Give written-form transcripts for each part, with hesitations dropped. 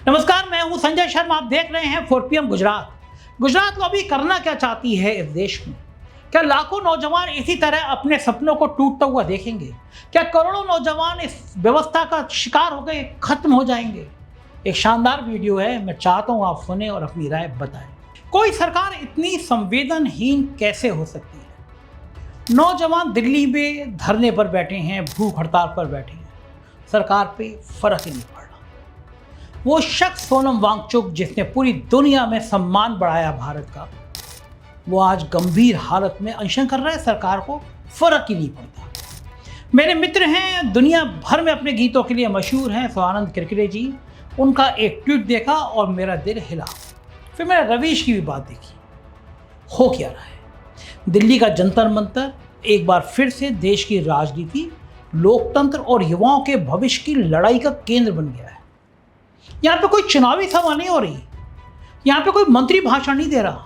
नमस्कार, मैं हूं संजय शर्मा। आप देख रहे हैं 4PM गुजरात। गुजरात को अभी करना क्या चाहती है इस देश में? क्या लाखों नौजवान इसी तरह अपने सपनों को टूटता हुआ देखेंगे? क्या करोड़ों नौजवान इस व्यवस्था का शिकार हो गए, खत्म हो जाएंगे? एक शानदार वीडियो है, मैं चाहता हूं आप सुने और अपनी राय बताएं। कोई सरकार इतनी संवेदनहीन कैसे हो सकती है? नौजवान दिल्ली में धरने पर बैठे हैं, भूख हड़ताल पर बैठे हैं, सरकार पे फर्क ही नहीं पड़ रहा। वो शख्स सोनम वांगचुक जिसने पूरी दुनिया में सम्मान बढ़ाया भारत का, वो आज गंभीर हालत में अनशन कर रहा है, सरकार को फर्क ही नहीं पड़ता। मेरे मित्र हैं, दुनिया भर में अपने गीतों के लिए मशहूर हैं, स्वानंद किरकिरे जी। उनका एक ट्वीट देखा और मेरा दिल हिला। फिर मैंने रवीश की भी बात देखी। हो क्या रहा है? दिल्ली का जंतर मंतर एक बार फिर से देश की राजनीति, लोकतंत्र और युवाओं के भविष्य की लड़ाई का केंद्र बन गया है। यहाँ पे कोई चुनावी सभा नहीं हो रही, यहाँ पे कोई मंत्री भाषण नहीं दे रहा,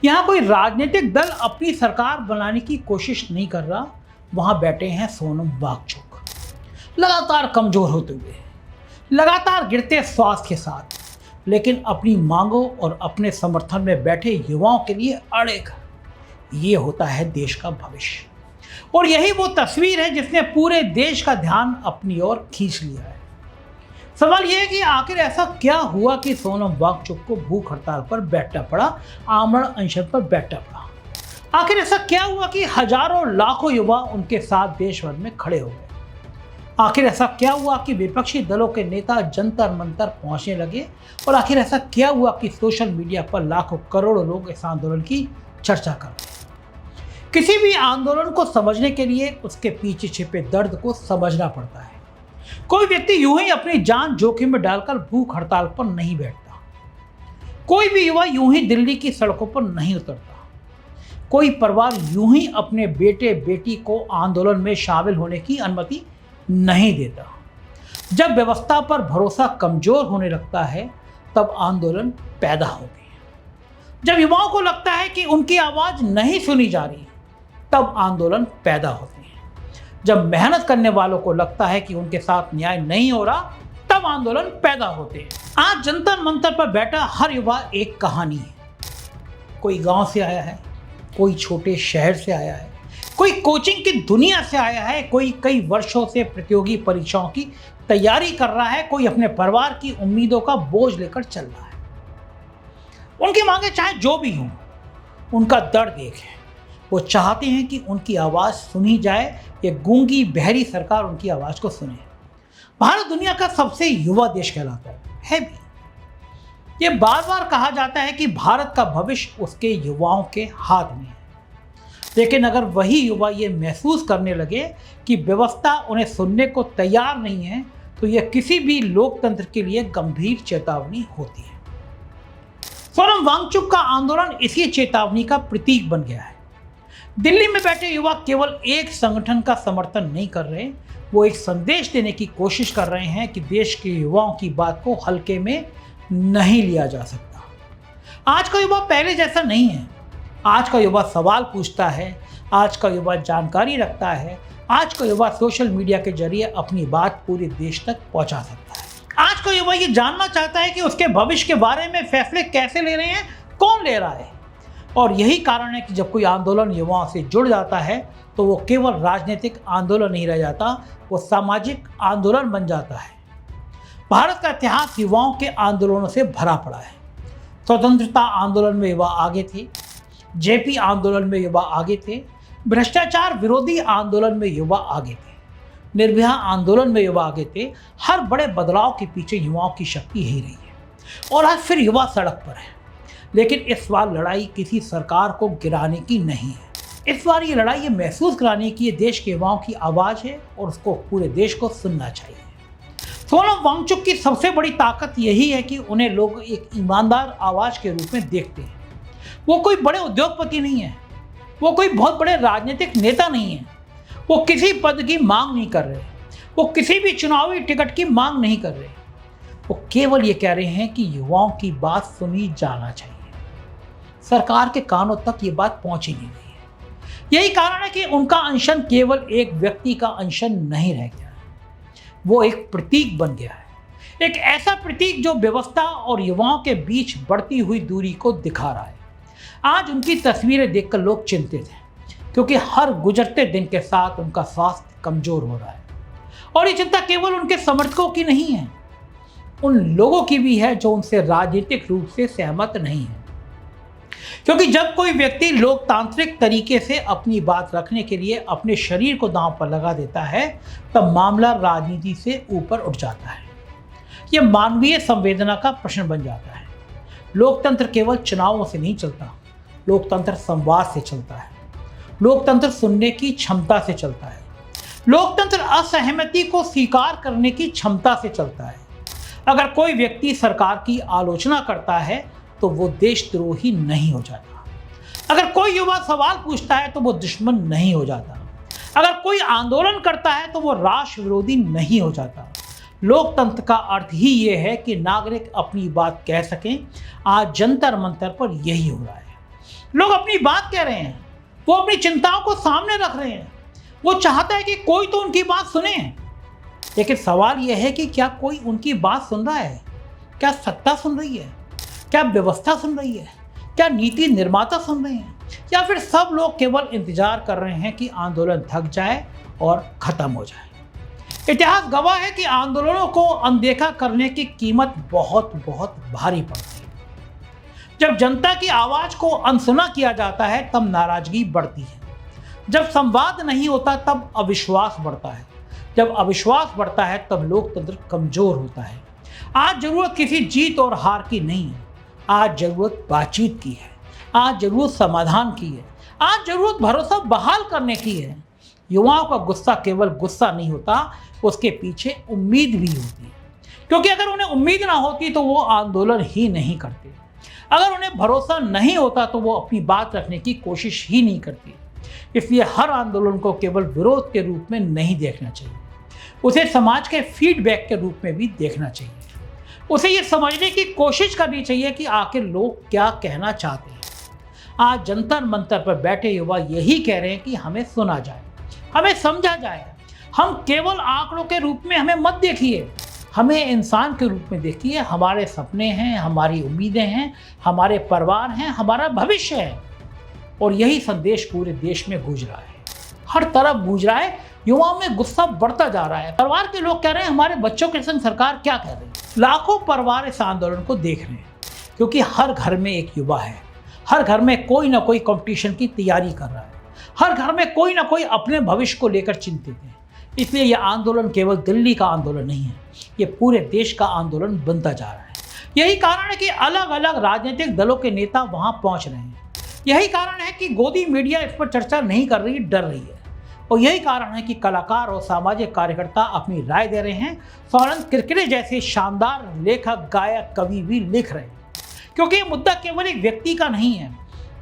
यहाँ कोई राजनीतिक दल अपनी सरकार बनाने की कोशिश नहीं कर रहा। वहाँ बैठे हैं सोनम वांगचुक, लगातार कमजोर होते हुए, लगातार गिरते स्वास्थ्य के साथ, लेकिन अपनी मांगों और अपने समर्थन में बैठे युवाओं के लिए अड़े खड़े। ये होता है देश का भविष्य, और यही वो तस्वीर है जिसने पूरे देश का ध्यान अपनी ओर खींच लिया है। सवाल यह है कि आखिर ऐसा क्या हुआ कि सोनम वांगचुक को भूख हड़ताल पर बैठना पड़ा, आमरण अनशन पर बैठना पड़ा? आखिर ऐसा क्या हुआ कि हजारों लाखों युवा उनके साथ देश भर में खड़े हो गए? आखिर ऐसा क्या हुआ कि विपक्षी दलों के नेता जंतर मंतर पहुंचने लगे? और आखिर ऐसा क्या हुआ कि सोशल मीडिया पर लाखों करोड़ों लोग इस आंदोलन की चर्चा कर रहे हैं? किसी भी आंदोलन को समझने के लिए उसके पीछे छिपे दर्द को समझना पड़ता है। कोई व्यक्ति यूं ही अपनी जान जोखिम में डालकर भूख हड़ताल पर नहीं बैठता। कोई भी युवा यूं ही दिल्ली की सड़कों पर नहीं उतरता। कोई परिवार यूं ही अपने बेटे बेटी को आंदोलन में शामिल होने की अनुमति नहीं देता। जब व्यवस्था पर भरोसा कमजोर होने लगता है, तब आंदोलन पैदा होते हैं। जब युवाओं को लगता है कि उनकी आवाज नहीं सुनी जा रही, तब आंदोलन पैदा होते हैं। जब मेहनत करने वालों को लगता है कि उनके साथ न्याय नहीं हो रहा, तब आंदोलन पैदा होते हैं। आज जंतर मंतर पर बैठा हर युवा एक कहानी है। कोई गांव से आया है, कोई छोटे शहर से आया है, कोई कोचिंग की दुनिया से आया है, कोई कई वर्षों से प्रतियोगी परीक्षाओं की तैयारी कर रहा है, कोई अपने परिवार की उम्मीदों का बोझ लेकर चल रहा है। उनकी मांगे चाहे जो भी हों, उनका दर्द एक है। वो चाहते हैं कि उनकी आवाज़ सुनी जाए, ये गूंगी बहरी सरकार उनकी आवाज़ को सुने। भारत दुनिया का सबसे युवा देश कहलाता है भी। ये बार बार कहा जाता है कि भारत का भविष्य उसके युवाओं के हाथ में है। लेकिन अगर वही युवा ये महसूस करने लगे कि व्यवस्था उन्हें सुनने को तैयार नहीं है, तो यह किसी भी लोकतंत्र के लिए गंभीर चेतावनी होती है। सोनम वांगचुक का आंदोलन इसी चेतावनी का प्रतीक बन गया है। दिल्ली में बैठे युवा केवल एक संगठन का समर्थन नहीं कर रहे, वो एक संदेश देने की कोशिश कर रहे हैं कि देश के युवाओं की बात को हल्के में नहीं लिया जा सकता। आज का युवा पहले जैसा नहीं है। आज का युवा सवाल पूछता है, आज का युवा जानकारी रखता है, आज का युवा सोशल मीडिया के जरिए अपनी बात पूरे देश तक पहुंचा सकता है। आज का युवा ये जानना चाहता है कि उसके भविष्य के बारे में फैसले कैसे ले रहे हैं, कौन ले रहा है। और यही कारण है कि जब कोई आंदोलन युवाओं से जुड़ जाता है, तो वो केवल राजनीतिक आंदोलन नहीं रह जाता, वो सामाजिक आंदोलन बन जाता है। भारत का इतिहास युवाओं के आंदोलनों से भरा पड़ा है। स्वतंत्रता आंदोलन में युवा आगे थे, जेपी आंदोलन में युवा आगे थे, भ्रष्टाचार विरोधी आंदोलन में युवा आगे थे, निर्भया आंदोलन में युवा आगे थे। हर बड़े बदलाव के पीछे युवाओं की शक्ति यही रही है, और आज फिर युवा सड़क पर है। लेकिन इस बार लड़ाई किसी सरकार को गिराने की नहीं है। इस बार ये लड़ाई ये महसूस कराने की ये देश के युवाओं की आवाज़ है, और उसको पूरे देश को सुनना चाहिए। सोनम वांगचुक की सबसे बड़ी ताकत यही है कि उन्हें लोग एक ईमानदार आवाज़ के रूप में देखते हैं। वो कोई बड़े उद्योगपति नहीं है, वो कोई बहुत बड़े राजनीतिक नेता नहीं है, वो किसी पद की मांग नहीं कर रहे, वो किसी भी चुनावी टिकट की मांग नहीं कर रहे। वो केवल ये कह रहे हैं कि युवाओं की बात सुनी जाना चाहिए। सरकार के कानों तक ये बात पहुंच ही नहीं रही है। यही कारण है कि उनका अनशन केवल एक व्यक्ति का अनशन नहीं रह गया, वो एक प्रतीक बन गया है। एक ऐसा प्रतीक जो व्यवस्था और युवाओं के बीच बढ़ती हुई दूरी को दिखा रहा है। आज उनकी तस्वीरें देखकर लोग चिंतित हैं, क्योंकि हर गुजरते दिन के साथ उनका स्वास्थ्य कमजोर हो रहा है। और ये चिंता केवल उनके समर्थकों की नहीं है, उन लोगों की भी है जो उनसे राजनीतिक रूप से सहमत नहीं है। क्योंकि जब कोई व्यक्ति लोकतांत्रिक तरीके से अपनी बात रखने के लिए अपने शरीर को दांव पर लगा देता है, तब मामला राजनीति से ऊपर उठ जाता है। यह मानवीय संवेदना का प्रश्न बन जाता है। लोकतंत्र केवल चुनावों से नहीं चलता, लोकतंत्र संवाद से चलता है। लोकतंत्र सुनने की क्षमता से चलता है। लोकतंत्र असहमति को स्वीकार करने की क्षमता से चलता है। अगर कोई व्यक्ति सरकार की आलोचना करता है तो वो देशद्रोही नहीं हो जाता। अगर कोई युवा सवाल पूछता है तो वो दुश्मन नहीं हो जाता। अगर कोई आंदोलन करता है तो वो राष्ट्र विरोधी नहीं हो जाता। लोकतंत्र का अर्थ ही ये है कि नागरिक अपनी बात कह सकें। आज जंतर मंतर पर यही हो रहा है। लोग अपनी बात कह रहे हैं, वो अपनी चिंताओं को सामने रख रहे हैं। वो चाहता है कि कोई तो उनकी बात सुने। लेकिन सवाल यह है कि क्या कोई उनकी बात सुन रहा है? क्या सत्ता सुन रही है? क्या व्यवस्था सुन रही है? क्या नीति निर्माता सुन रहे हैं? या फिर सब लोग केवल इंतजार कर रहे हैं कि आंदोलन थक जाए और खत्म हो जाए? इतिहास गवाह है कि आंदोलनों को अनदेखा करने की कीमत बहुत बहुत भारी पड़ती है। जब जनता की आवाज को अनसुना किया जाता है तब नाराजगी बढ़ती है। जब संवाद नहीं होता तब अविश्वास बढ़ता है। जब अविश्वास बढ़ता है तब लोकतंत्र कमजोर होता है। आज जरूरत किसी जीत और हार की नहीं है। आज जरूरत बातचीत की है। आज जरूरत समाधान की है। आज जरूरत भरोसा बहाल करने की है। युवाओं का गुस्सा केवल गुस्सा नहीं होता, उसके पीछे उम्मीद भी होती है। क्योंकि अगर उन्हें उम्मीद ना होती तो वो आंदोलन ही नहीं करते। अगर उन्हें भरोसा नहीं होता तो वो अपनी बात रखने की कोशिश ही नहीं करती। इसलिए हर आंदोलन को केवल विरोध के रूप में नहीं देखना चाहिए, उसे समाज के फीडबैक के रूप में भी देखना चाहिए। उसे ये समझने की कोशिश करनी चाहिए कि आखिर लोग क्या कहना चाहते हैं। आज जंतर मंतर पर बैठे युवा यही कह रहे हैं कि हमें सुना जाए, हमें समझा जाए। हम केवल आंकड़ों के रूप में हमें मत देखिए, हमें इंसान के रूप में देखिए। हमारे सपने हैं, हमारी उम्मीदें हैं, हमारे परिवार हैं, हमारा भविष्य है। और यही संदेश पूरे देश में गूंज रहा है, हर तरफ गूंज रहा है। युवाओं में गुस्सा बढ़ता जा रहा है। परिवार के लोग कह रहे हैं हमारे बच्चों के संग सरकार क्या कह रही है। लाखों परिवार इस आंदोलन को देख रहे हैं, क्योंकि हर घर में एक युवा है। हर घर में कोई ना कोई कंपटीशन की तैयारी कर रहा है। हर घर में कोई ना कोई अपने भविष्य को लेकर चिंतित है। इसलिए यह आंदोलन केवल दिल्ली का आंदोलन नहीं है, ये पूरे देश का आंदोलन बनता जा रहा है। यही कारण है कि अलग अलग राजनीतिक दलों के नेता वहां पहुंच रहे हैं। यही कारण है कि गोदी मीडिया इस पर चर्चा नहीं कर रही, डर रही है। और यही कारण है कि कलाकार और सामाजिक कार्यकर्ता अपनी राय दे रहे हैं। सौरंग किरकिरे जैसे शानदार लेखक, गायक, कवि भी लिख रहे हैं। क्योंकि ये मुद्दा केवल एक व्यक्ति का नहीं है,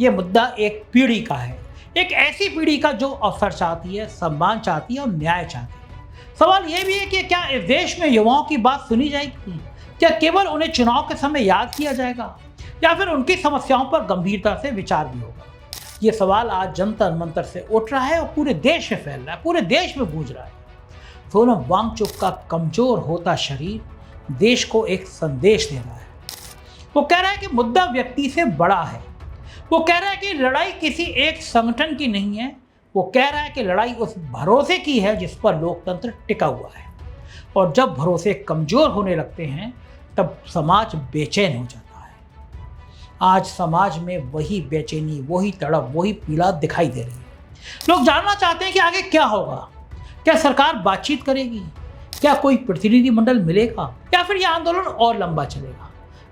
ये मुद्दा एक पीढ़ी का है। एक ऐसी पीढ़ी का जो अवसर चाहती है, सम्मान चाहती है और न्याय चाहती है। सवाल ये भी है कि क्या इस देश में युवाओं की बात सुनी जाएगी? क्या केवल उन्हें चुनाव के समय याद किया जाएगा, या फिर उनकी समस्याओं पर गंभीरता से विचार भी होगा? ये सवाल आज जंतर मंतर से उठ रहा है और पूरे देश में फैल रहा है, पूरे देश में गूंज रहा है। सोनम वांगचुक का कमजोर होता शरीर देश को एक संदेश दे रहा है। वो कह रहा है कि मुद्दा व्यक्ति से बड़ा है। वो कह रहा है कि लड़ाई किसी एक संगठन की नहीं है। वो कह रहा है कि लड़ाई उस भरोसे की है जिस पर लोकतंत्र टिका हुआ है। और जब भरोसे कमजोर होने लगते हैं तब समाज बेचैन हो जाता है। आज समाज में वही बेचैनी, वही तड़प, वही पीड़ा दिखाई दे रही है। लोग जानना चाहते हैं कि आगे क्या होगा। क्या सरकार बातचीत करेगी? क्या कोई प्रतिनिधिमंडल मिलेगा, या फिर यह आंदोलन और लंबा चलेगा?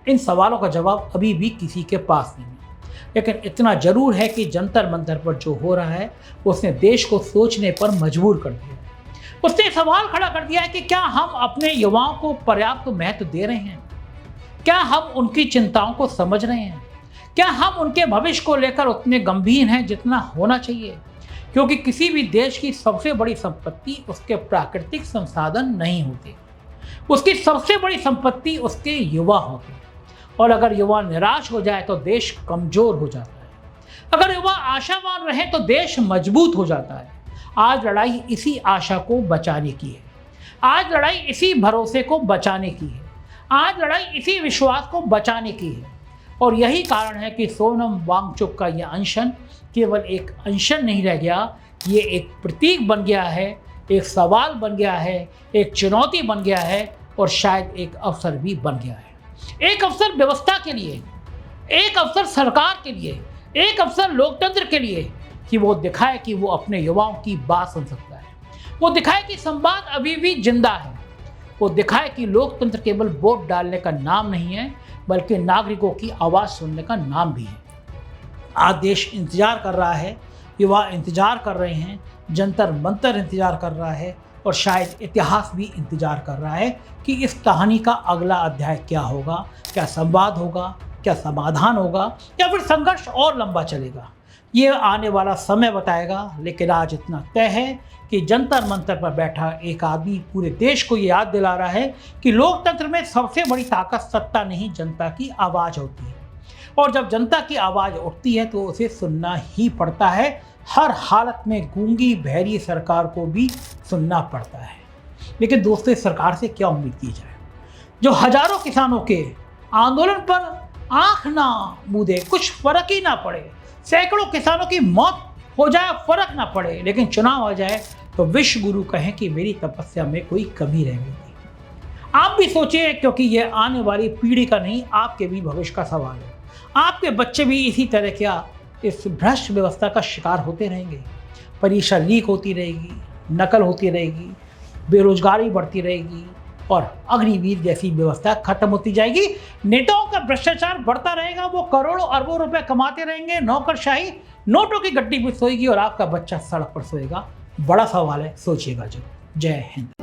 इन सवालों का जवाब अभी भी किसी के पास नहीं है। लेकिन इतना जरूर है कि जंतर मंतर पर जो हो रहा है उसने देश को सोचने पर मजबूर कर दिया है। उसने सवाल खड़ा कर दिया है कि क्या हम अपने युवाओं को पर्याप्त महत्व दे रहे हैं? क्या हम उनकी चिंताओं को समझ रहे हैं? क्या हम उनके भविष्य को लेकर उतने गंभीर हैं जितना होना चाहिए? क्योंकि किसी भी देश की सबसे बड़ी संपत्ति उसके प्राकृतिक संसाधन नहीं होते, उसकी सबसे बड़ी संपत्ति उसके युवा होते हैं। और अगर युवा निराश हो जाए तो देश कमजोर हो जाता है। अगर युवा आशावान रहे तो देश मजबूत हो जाता है। आज लड़ाई इसी आशा को बचाने की है। आज लड़ाई इसी भरोसे को बचाने की है। आज लड़ाई इसी विश्वास को बचाने की है और यही कारण है कि सोनम वांगचुक का यह अनशन केवल एक अनशन नहीं रह गया, ये एक प्रतीक बन गया है, एक सवाल बन गया है, एक चुनौती बन गया है और शायद एक अवसर भी बन गया है। एक अवसर व्यवस्था के लिए, एक अवसर सरकार के लिए, एक अवसर लोकतंत्र के लिए कि वो दिखाए कि वो अपने युवाओं की बात सुन सकता है, वो दिखाए कि संवाद अभी भी जिंदा है, वो दिखाए कि लोकतंत्र केवल वोट डालने का नाम नहीं है बल्कि नागरिकों की आवाज़ सुनने का नाम भी है। आज देश इंतजार कर रहा है, युवा इंतजार कर रहे हैं, जंतर मंतर इंतजार कर रहा है और शायद इतिहास भी इंतजार कर रहा है कि इस कहानी का अगला अध्याय क्या होगा, क्या संवाद होगा, क्या समाधान होगा या फिर संघर्ष और लंबा चलेगा। ये आने वाला समय बताएगा, लेकिन आज इतना तय है कि जंतर मंतर पर बैठा एक आदमी पूरे देश को ये याद दिला रहा है कि लोकतंत्र में सबसे बड़ी ताकत सत्ता नहीं, जनता की आवाज़ होती है और जब जनता की आवाज़ उठती है तो उसे सुनना ही पड़ता है। हर हालत में गूंगी बहरी सरकार को भी सुनना पड़ता है। लेकिन दोस्तों, इस सरकार से क्या उम्मीद की जाए जो हजारों किसानों के आंदोलन पर आंख ना मूंदे, कुछ फर्क ही ना पड़े, सैकड़ों किसानों की मौत हो जाए फर्क ना पड़े, लेकिन चुनाव आ जाए तो विश्व गुरु कहें कि मेरी तपस्या में कोई कमी रह गई। आप भी सोचिए, क्योंकि यह आने वाली पीढ़ी का नहीं, आपके भी भविष्य का सवाल है। आपके बच्चे भी इसी तरह क्या इस भ्रष्ट व्यवस्था का शिकार होते रहेंगे? परीक्षा लीक होती रहेगी, नकल होती रहेगी, बेरोजगारी बढ़ती रहेगी और अग्निवीर जैसी व्यवस्था खत्म होती जाएगी। नेताओं का भ्रष्टाचार बढ़ता रहेगा, वो करोड़ों अरबों रुपए कमाते रहेंगे, नौकरशाही नोटों की गड्डी भी सोएगी और आपका बच्चा सड़क पर सोएगा। बड़ा सवाल है, सोचिएगा जरूर। जय हिंद।